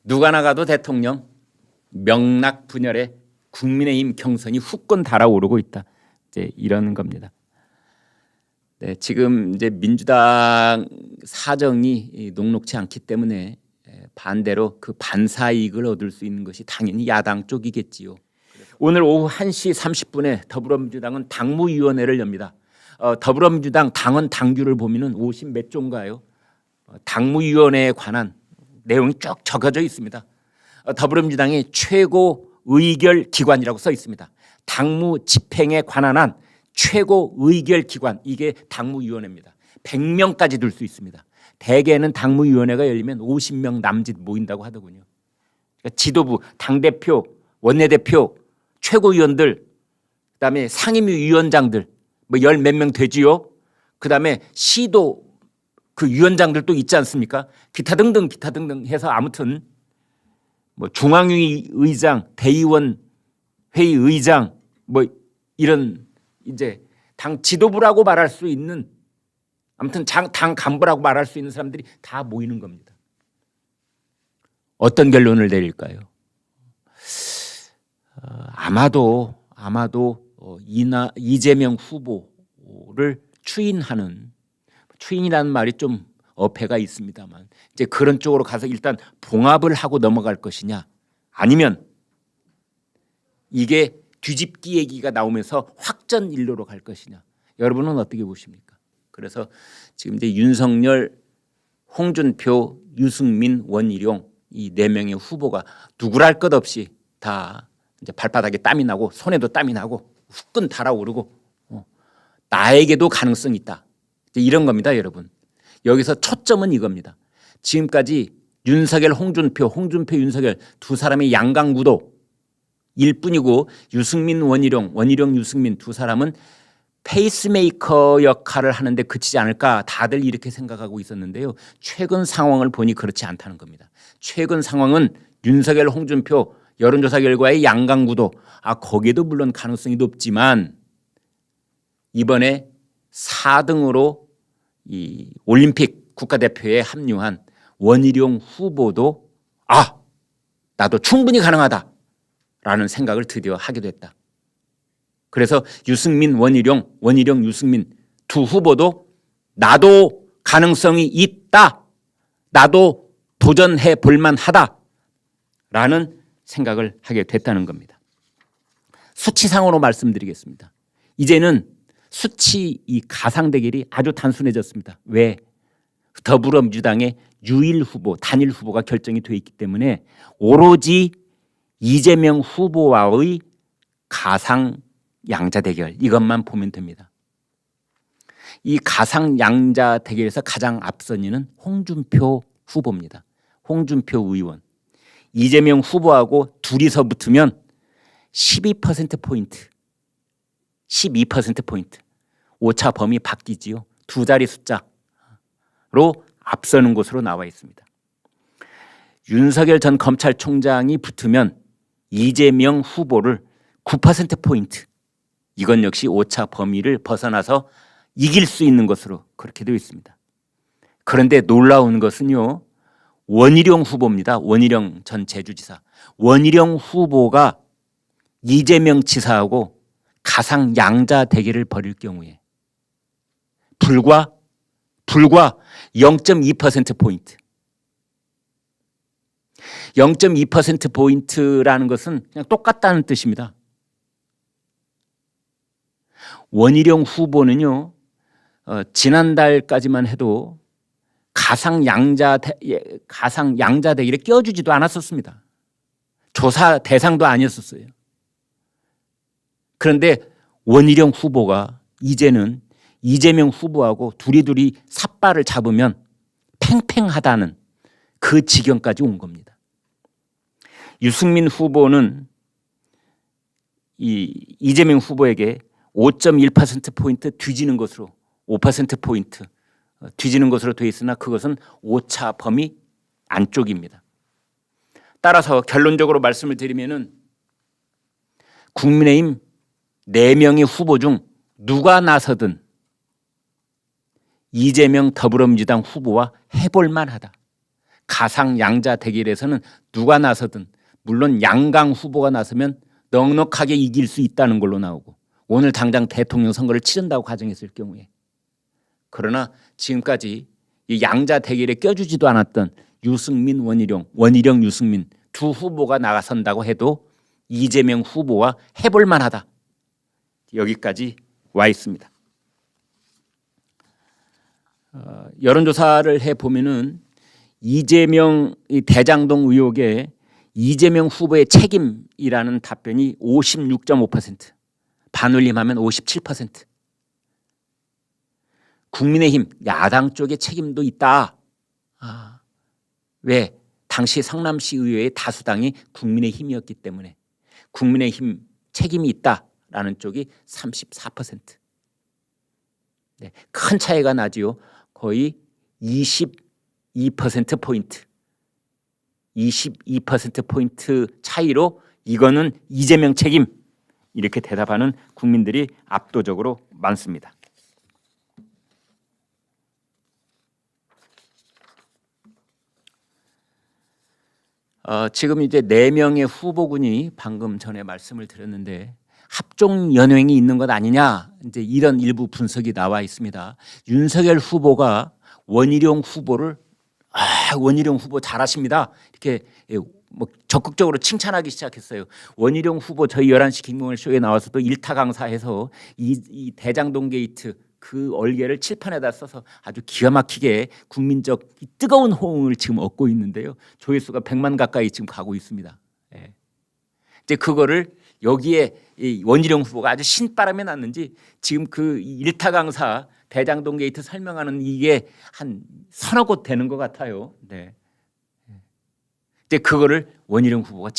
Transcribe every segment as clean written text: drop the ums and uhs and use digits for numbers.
누가 나가도 대통령 명락 분열에 국민의힘 경선이 후끈 달아오르고 있다. 이제 이런 겁니다. 네, 지금 이제 민주당 사정이 녹록치 않기 때문에 반대로 그 반사이익을 얻을 수 있는 것이 당연히 야당 쪽이겠지요. 오늘 오후 1시 30분에 더불어민주당은 당무위원회를 엽니다. 더불어민주당 당헌 당규를 보면은 50 몇 조인가요? 당무위원회에 관한 내용이 쭉 적혀져 있습니다. 더불어민주당의 최고 의결 기관이라고 써 있습니다. 당무 집행에 관한 한 최고 의결 기관, 이게 당무위원회입니다. 100명까지 둘 수 있습니다. 대개는 당무위원회가 열리면 50명 남짓 모인다고 하더군요. 그러니까 지도부, 당대표, 원내대표, 최고위원들, 그다음에 상임위원장들 뭐 열 몇 명 되지요. 그다음에 시도 그 위원장들도 있지 않습니까? 기타 등등 해서 아무튼 뭐 중앙위 의장, 대의원 회의 의장 뭐 이런 이제 당 지도부라고 말할 수 있는, 아무튼 당 간부라고 말할 수 있는 사람들이 다 모이는 겁니다. 어떤 결론을 내릴까요? 아마도 이재명 후보를 추인이라는 말이 좀 어폐가 있습니다만 이제 그런 쪽으로 가서 일단 봉합을 하고 넘어갈 것이냐, 아니면 이게 뒤집기 얘기가 나오면서 확전 일로로 갈 것이냐, 여러분은 어떻게 보십니까? 그래서 지금 이제 윤석열, 홍준표, 유승민, 원희룡 이 네 명의 후보가 누구랄 것 없이 다 이제 발바닥에 땀이 나고 손에도 땀이 나고 후끈 달아오르고 나에게도 가능성이 있다. 이런 겁니다, 여러분. 여기서 초점은 이겁니다. 지금까지 윤석열, 홍준표, 윤석열 두 사람의 양강구도 일뿐이고 유승민, 원희룡, 유승민 두 사람은 페이스메이커 역할을 하는데 그치지 않을까 다들 이렇게 생각하고 있었는데요. 최근 상황을 보니 그렇지 않다는 겁니다. 최근 상황은 윤석열, 홍준표 여론조사 결과의 양강구도 거기에도 물론 가능성이 높지만 이번에 4등으로 이 올림픽 국가대표에 합류한 원희룡 후보도 나도 충분히 가능하다라는 생각을 드디어 하게 됐다. 그래서 유승민, 원희룡, 유승민 두 후보도 나도 가능성이 있다, 나도 도전해 볼 만하다라는 생각을 하게 됐다는 겁니다. 수치상으로 말씀드리겠습니다. 이제는 수치 이 가상 대결이 아주 단순해졌습니다. 왜? 더불어민주당의 유일 후보, 단일 후보가 결정이 돼 있기 때문에 오로지 이재명 후보와의 가상 양자 대결, 이것만 보면 됩니다. 이 가상 양자 대결에서 가장 앞선 이는 홍준표 후보입니다. 홍준표 의원. 이재명 후보하고 둘이서 붙으면 12%포인트, 12%포인트. 오차 범위 바뀌지요. 두 자리 숫자로 앞서는 것으로 나와 있습니다. 윤석열 전 검찰총장이 붙으면 이재명 후보를 9%포인트, 이건 역시 오차 범위를 벗어나서 이길 수 있는 것으로 그렇게 되어 있습니다. 그런데 놀라운 것은요, 원희룡 후보입니다. 원희룡 전 제주지사. 원희룡 후보가 이재명 지사하고 가상 양자 대결을 벌일 경우에 불과 0.2%포인트. 0.2%포인트라는 것은 그냥 똑같다는 뜻입니다. 원희룡 후보는요, 지난달까지만 해도 가상 양자 대결에 껴주지도 않았었습니다. 조사 대상도 아니었었어요. 그런데 원희룡 후보가 이제는 이재명 후보하고 둘이 삿발을 잡으면 팽팽하다는 그 지경까지 온 겁니다. 유승민 후보는 이재명 후보에게 5.1%포인트 뒤지는 것으로 5%포인트 뒤지는 것으로 되어 있으나 그것은 오차 범위 안쪽입니다. 따라서 결론적으로 말씀을 드리면은 국민의힘 4명의 후보 중 누가 나서든 이재명 더불어민주당 후보와 해볼 만하다. 가상 양자 대결에서는 누가 나서든 물론 양강 후보가 나서면 넉넉하게 이길 수 있다는 걸로 나오고 오늘 당장 대통령 선거를 치른다고 가정했을 경우에 그러나 지금까지 이 양자 대결에 껴주지도 않았던 유승민, 원희룡, 유승민 두 후보가 나선다고 해도 이재명 후보와 해볼 만하다. 여기까지 와 있습니다. 여론조사를 해보면은 이재명 대장동 의혹에 이재명 후보의 책임이라는 답변이 56.5%, 반올림하면 57%. 국민의힘 야당 쪽의 책임도 있다. 왜? 당시 성남시 의회의 다수당이 국민의힘이었기 때문에 국민의힘 책임이 있다라는 쪽이 34%. 네, 큰 차이가 나지요. 거의 22%포인트. 22%포인트 차이로 이거는 이재명 책임 이렇게 대답하는 국민들이 압도적으로 많습니다. 지금 이제 4명의 후보군이 방금 전에 말씀을 드렸는데 합종 연횡이 있는 것 아니냐 이제 이런 일부 분석이 나와 있습니다. 윤석열 후보가 원희룡 후보를 원희룡 후보 잘하십니다. 이렇게 뭐 적극적으로 칭찬하기 시작했어요. 원희룡 후보 저희 11시 김경일 쇼에 나와서도 일타 강사해서 이 대장동 게이트 그 얼개를 칠판에다 써서 아주 기가 막히게 국민적 뜨거운 호응을 지금 얻고 있는데요. 조회수가 100만 가까이 지금 가고 있습니다. 예. 이제 그거를 여기에 이 원희룡 후보가 아주 신바람이 났는지 지금 그 일타 강사 대장동 게이트 설명하는 이게 한 서너 곳 되는 것 같아요. 네. 이제 그거를 원희룡 후보가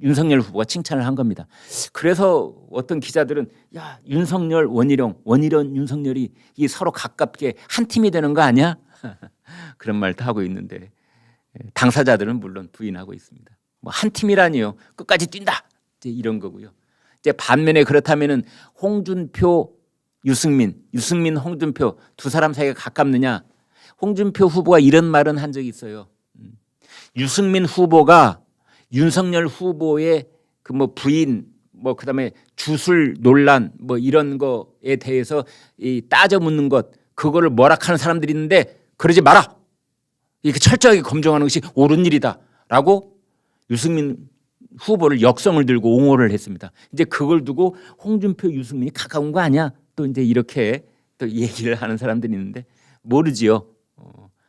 윤석열 후보가 칭찬을 한 겁니다. 그래서 어떤 기자들은 야 윤석열 원희룡 윤석열이 이 서로 가깝게 한 팀이 되는 거 아니야? 그런 말도 하고 있는데 당사자들은 물론 부인하고 있습니다. 뭐 한 팀이라니요. 끝까지 뛴다. 이제 이런 거고요. 이제 반면에 그렇다면은 홍준표 유승민 홍준표 두 사람 사이가 가깝느냐? 홍준표 후보가 이런 말은 한 적이 있어요. 유승민 후보가 윤석열 후보의 그 뭐 부인 뭐 그다음에 주술 논란 뭐 이런 거에 대해서 따져 묻는 것 그거를 뭐락하는 사람들이 있는데 그러지 마라. 이렇게 철저하게 검증하는 것이 옳은 일이다라고 유승민 후보를 역성을 들고 옹호를 했습니다. 이제 그걸 두고 홍준표 유승민이 가까운 거 아니야? 또 이제 이렇게 또 얘기를 하는 사람들이 있는데 모르지요.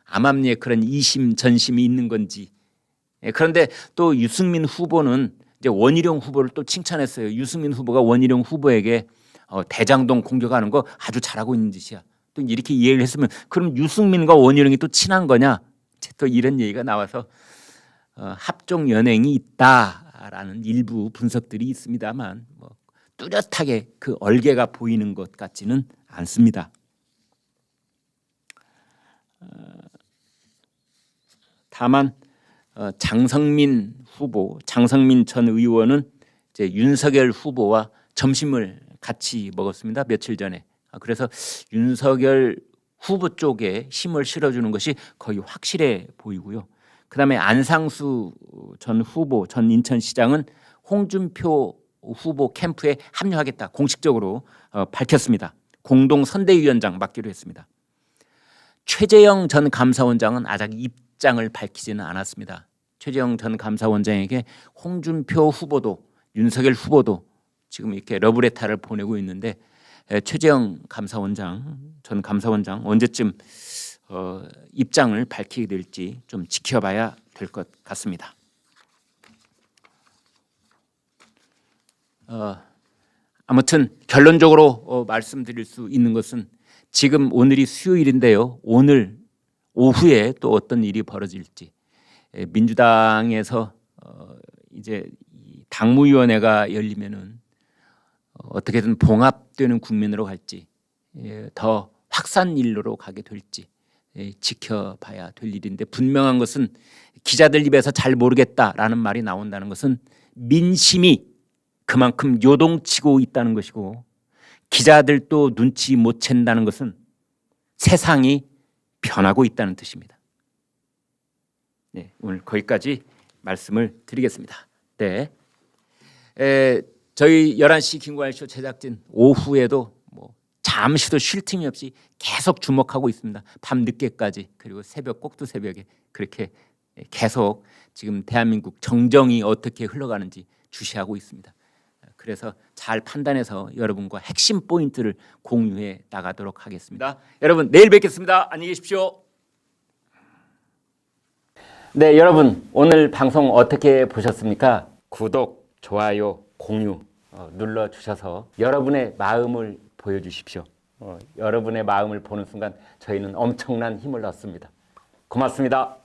암암리에 그런 이심 전심이 있는 건지. 그런데 또 유승민 후보는 이제 원희룡 후보를 또 칭찬했어요. 유승민 후보가 원희룡 후보에게 대장동 공격하는 거 아주 잘하고 있는 짓이야. 또 이렇게 이해를 했으면 그럼 유승민과 원희룡이 또 친한 거냐? 또 이런 얘기가 나와서 합종 연행이 있다라는 일부 분석들이 있습니다만 뭐 뚜렷하게 그 얼개가 보이는 것 같지는 않습니다. 다만 장성민 전 의원은 이제 윤석열 후보와 점심을 같이 먹었습니다. 며칠 전에. 그래서 윤석열 후보 쪽에 힘을 실어주는 것이 거의 확실해 보이고요. 그다음에 안상수 전 인천시장은 홍준표 후보 캠프에 합류하겠다 공식적으로 밝혔습니다. 공동 선대위원장 맡기로 했습니다. 최재형 전 감사원장은 아직 입장을 밝히지는 않았습니다. 최재형 전 감사원장에게 홍준표 후보도 윤석열 후보도 지금 이렇게 러브레터를 보내고 있는데 최재형 전 감사원장 언제쯤 입장을 밝히게 될지 좀 지켜봐야 될 것 같습니다. 아무튼 결론적으로 말씀드릴 수 있는 것은 지금 오늘이 수요일인데요. 오늘 오후에 또 어떤 일이 벌어질지 민주당에서 이제 당무위원회가 열리면은 어떻게든 봉합되는 국면으로 갈지 더 확산 일로로 가게 될지 지켜봐야 될 일인데 분명한 것은 기자들 입에서 잘 모르겠다라는 말이 나온다는 것은 민심이 그만큼 요동치고 있다는 것이고 기자들도 눈치 못 챈다는 것은 세상이 변하고 있다는 뜻입니다. 네, 오늘 거기까지 말씀을 드리겠습니다. 네, 저희 11시 김구환쇼 제작진 오후에도 뭐 잠시도 쉴 틈이 없이 계속 주목하고 있습니다. 밤 늦게까지 그리고 새벽 꼭두 새벽에 그렇게 계속 지금 대한민국 정정이 어떻게 흘러가는지 주시하고 있습니다. 그래서 잘 판단해서 여러분과 핵심 포인트를 공유해 나가도록 하겠습니다. 여러분 내일 뵙겠습니다. 안녕히 계십시오. 네, 여러분 오늘 방송 어떻게 보셨습니까? 구독, 좋아요, 공유 눌러 주셔서 여러분의 마음을 보여주십시오. 여러분의 마음을 보는 순간 저희는 엄청난 힘을 얻습니다. 고맙습니다.